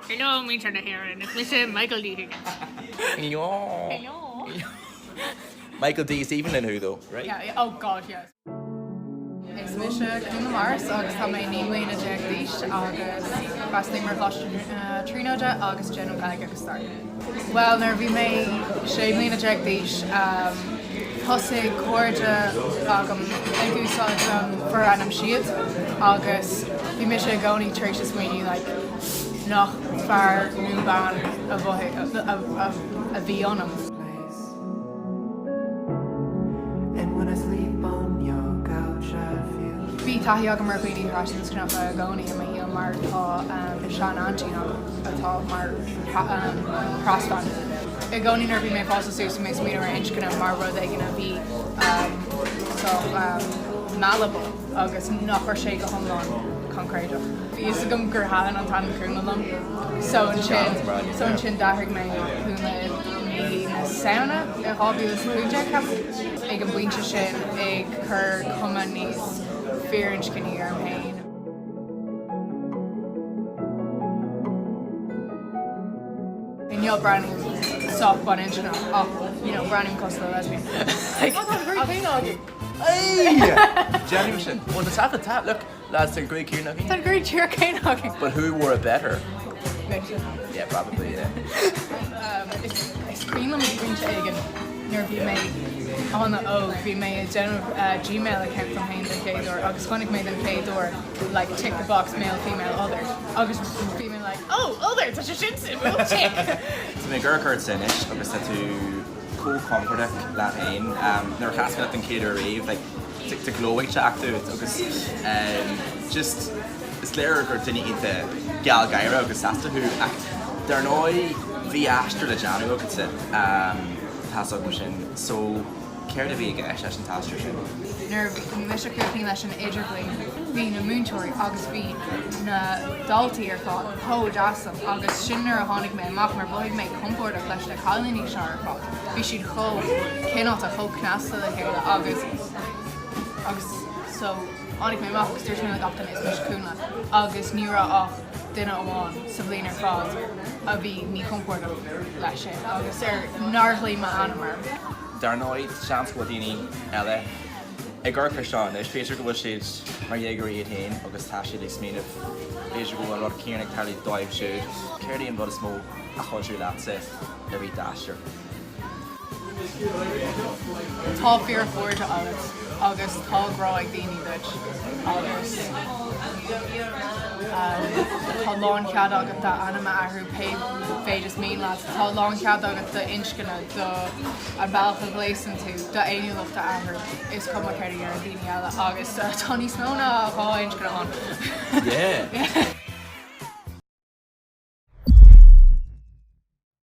Hello, me trying to hear it. It's Mr. Michael D here. Hello. Michael D. Stephen and who though, right? Yeah. Oh God, yes. Is Micheál Cúnla Mars agus tá mé níomlíonna deag díist agus basling mar chláiste tríóide agus genú caiig agus start. Well, nar bhí mé séimlíonna deag díist thosaigh cuairde agam ag úsáid for anam siad agus bhí me sé gcónaí tréis is muoine nach fear nubán a bhí anam. Bhí taithí agam mar bhíoí ráisins cnap a gcónaí a híal mar tá sean antí atá mar prasfan. I gcónaí nar bhí mé fása sús mé mí ar inscna mar rud ag gna bhí Malibu agus nachar sé go thomláin concréide. Bhí gom gur háan an tan Cúnla so an sin dathraigh mé Cúnla na saona I hábhí is cúide cap ag an buinte sin ag chur cuma níos fearinch cinní ar mhain. Inniu browning soft bun engine browning cost the lesbian. Hey! Genuine sin. Well, the tap. Look, lads, they're great here knocking. They're great cheer knocking. But who wore it better? Micheál. Yeah, probably, yeah. Is Cúnla buinte aigen nuair bhí mé anna bhí mé a general Gmail account from hain den céadúir agus chunig mé den céadúir like tick the box male, female, other agus bhí mé like other tá sé sin sin we'll tick. So mé gur chuirt sin ish agus tá tú comhrá le hain nar chasca an céadúir raibh like tá glóigh te actú agus just is léir gur duine ionta nGael gcara agus astathú ach dar nói bhí astra le deanú agus tasach mar sin so céir a bhí ag eis leis an tastra sin. Nar Micheál Cúnla leis an idir bhí na múntóirí agus bhí na daltaí ar fád thódasam agus sinnar a tháinig mé amach mar bhfuil mé compórtach leis na cáilíní seo ar fád. Bhí siad cinálta cnásta le chéile agus so tháinig mé amach agus dúirt mé gachtain is Micheál Cúnla agus ní raibh ach duine amháin sa bhliain ar fád a bhí ní compórtach leis sin agus nárthlaí má anamar. Dar nóid seans go daoine eile ag gur Christián is féidir go bhfuil siad mar dhéagarí iad hain agus tá siad is míanamh féidir go bhfuil rud cíannig tarlaí dóibh siúd céirdaí an bud is mó a chuidú leatsa a bhí dáistear. Tá fear fuairte agus tá grá ag daoine duit agus tá lán cead agat tá anama ahrú féidir mí leat tá lán cead agat do inscinna do an bailcha gléisan tú do éonúachta ahrú is cuma ceirí ar daoine eile agus tá níos móna á inscinna an. Yeah.